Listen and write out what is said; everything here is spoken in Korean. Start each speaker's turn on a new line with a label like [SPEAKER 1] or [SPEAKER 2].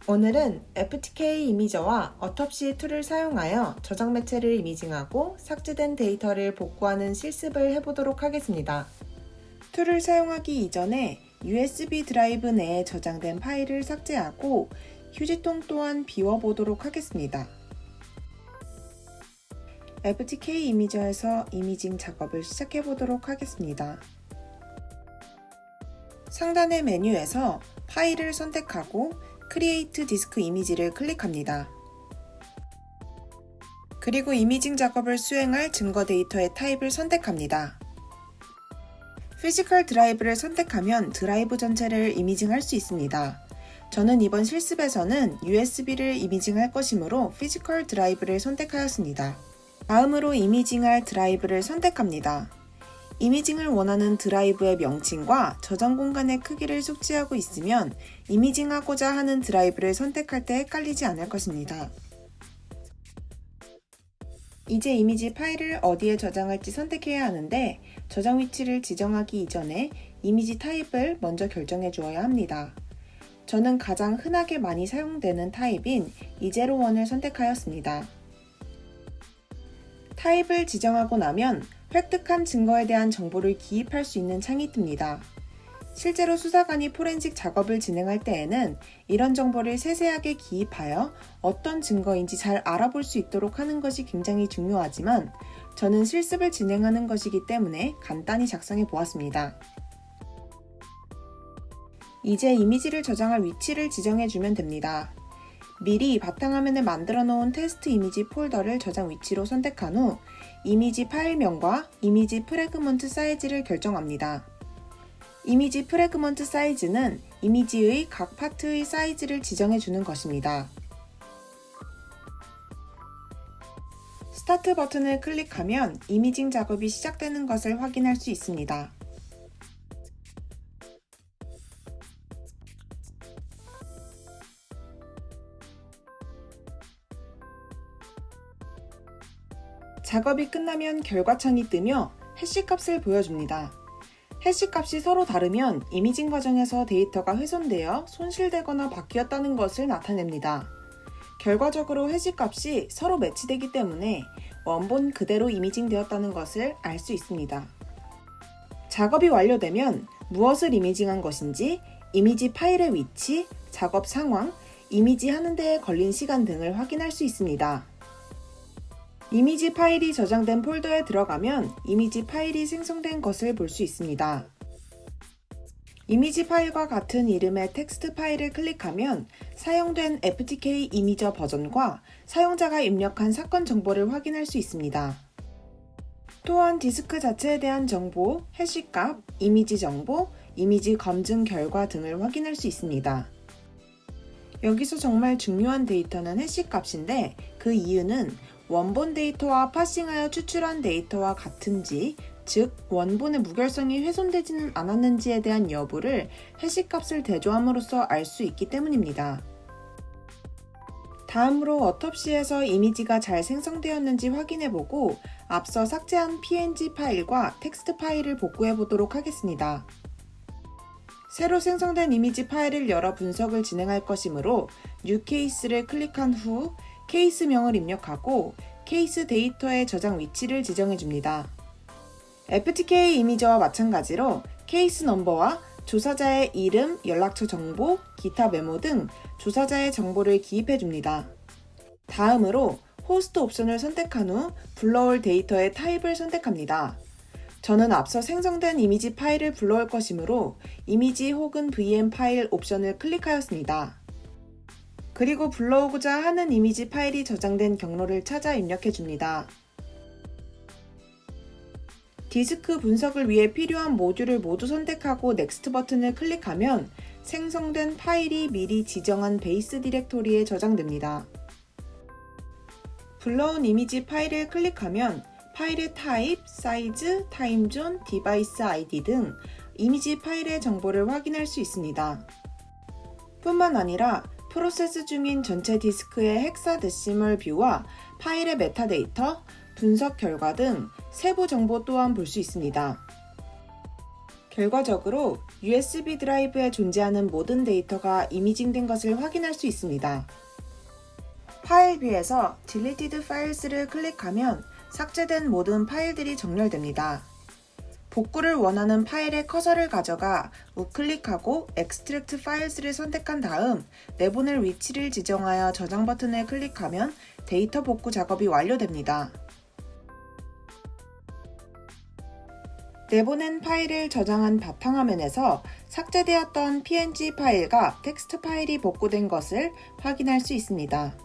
[SPEAKER 1] 오늘은 FTK 이미저와 어텁시 툴을 사용하여 저장 매체를 이미징하고 삭제된 데이터를 복구하는 실습을 해보도록 하겠습니다. 툴을 사용하기 이전에 USB 드라이브 내에 저장된 파일을 삭제하고 휴지통 또한 비워보도록 하겠습니다. FTK 이미저에서 이미징 작업을 시작해보도록 하겠습니다. 상단의 메뉴에서 파일을 선택하고 크리에이트 디스크 이미지를 클릭합니다. 그리고 이미징 작업을 수행할 증거 데이터의 타입을 선택합니다. 피지컬 드라이브를 선택하면 드라이브 전체를 이미징할 수 있습니다. 저는 이번 실습에서는 USB를 이미징할 것이므로 피지컬 드라이브를 선택하였습니다. 다음으로 이미징할 드라이브를 선택합니다. 이미징을 원하는 드라이브의 명칭과 저장 공간의 크기를 숙지하고 있으면 이미징하고자 하는 드라이브를 선택할 때 헷갈리지 않을 것입니다. 이제 이미지 파일을 어디에 저장할지 선택해야 하는데 저장 위치를 지정하기 이전에 이미지 타입을 먼저 결정해 주어야 합니다. 저는 가장 흔하게 많이 사용되는 타입인 201을 선택하였습니다. 타입을 지정하고 나면 획득한 증거에 대한 정보를 기입할 수 있는 창이 뜹니다. 실제로 수사관이 포렌식 작업을 진행할 때에는 이런 정보를 세세하게 기입하여 어떤 증거인지 잘 알아볼 수 있도록 하는 것이 굉장히 중요하지만 저는 실습을 진행하는 것이기 때문에 간단히 작성해 보았습니다. 이제 이미지를 저장할 위치를 지정해 주면 됩니다. 미리 바탕화면에 만들어 놓은 테스트 이미지 폴더를 저장 위치로 선택한 후 이미지 파일명과 이미지 프래그먼트 사이즈를 결정합니다. 이미지 프래그먼트 사이즈는 이미지의 각 파트의 사이즈를 지정해 주는 것입니다. 스타트 버튼을 클릭하면 이미징 작업이 시작되는 것을 확인할 수 있습니다. 작업이 끝나면 결과창이 뜨며 해시 값을 보여줍니다. 해시 값이 서로 다르면 이미징 과정에서 데이터가 훼손되어 손실되거나 바뀌었다는 것을 나타냅니다. 결과적으로 해시 값이 서로 매치되기 때문에 원본 그대로 이미징되었다는 것을 알 수 있습니다. 작업이 완료되면 무엇을 이미징한 것인지, 이미지 파일의 위치, 작업 상황, 이미지 하는 데에 걸린 시간 등을 확인할 수 있습니다. 이미지 파일이 저장된 폴더에 들어가면 이미지 파일이 생성된 것을 볼 수 있습니다. 이미지 파일과 같은 이름의 텍스트 파일을 클릭하면 사용된 FTK 이미저 버전과 사용자가 입력한 사건 정보를 확인할 수 있습니다. 또한 디스크 자체에 대한 정보, 해시값, 이미지 정보, 이미지 검증 결과 등을 확인할 수 있습니다. 여기서 정말 중요한 데이터는 해시값인데 그 이유는 원본 데이터와 파싱하여 추출한 데이터와 같은지, 즉 원본의 무결성이 훼손되지는 않았는지에 대한 여부를 해시값을 대조함으로써 알 수 있기 때문입니다. 다음으로 어텁시에서 이미지가 잘 생성되었는지 확인해보고 앞서 삭제한 png 파일과 텍스트 파일을 복구해보도록 하겠습니다. 새로 생성된 이미지 파일을 열어 분석을 진행할 것이므로 New Case를 클릭한 후 케이스명을 입력하고 케이스 데이터의 저장 위치를 지정해줍니다. FTK 이미저와 마찬가지로 케이스 넘버와 조사자의 이름, 연락처 정보, 기타 메모 등 조사자의 정보를 기입해줍니다. 다음으로 호스트 옵션을 선택한 후 불러올 데이터의 타입을 선택합니다. 저는 앞서 생성된 이미지 파일을 불러올 것이므로 이미지 혹은 VM 파일 옵션을 클릭하였습니다. 그리고 불러오고자 하는 이미지 파일이 저장된 경로를 찾아 입력해줍니다. 디스크 분석을 위해 필요한 모듈을 모두 선택하고 넥스트 버튼을 클릭하면 생성된 파일이 미리 지정한 베이스 디렉토리에 저장됩니다. 불러온 이미지 파일을 클릭하면 파일의 타입, 사이즈, 타임존, 디바이스 아이디 등 이미지 파일의 정보를 확인할 수 있습니다. 뿐만 아니라 프로세스 중인 전체 디스크의 헥사데시멀 뷰와 파일의 메타데이터, 분석 결과 등 세부 정보 또한 볼 수 있습니다. 결과적으로 USB 드라이브에 존재하는 모든 데이터가 이미징된 것을 확인할 수 있습니다. 파일 뷰에서 Deleted Files를 클릭하면 삭제된 모든 파일들이 정렬됩니다. 복구를 원하는 파일의 커서를 가져가 우클릭하고 Extract Files를 선택한 다음 내보낼 위치를 지정하여 저장 버튼을 클릭하면 데이터 복구 작업이 완료됩니다. 내보낸 파일을 저장한 바탕화면에서 삭제되었던 PNG 파일과 텍스트 파일이 복구된 것을 확인할 수 있습니다.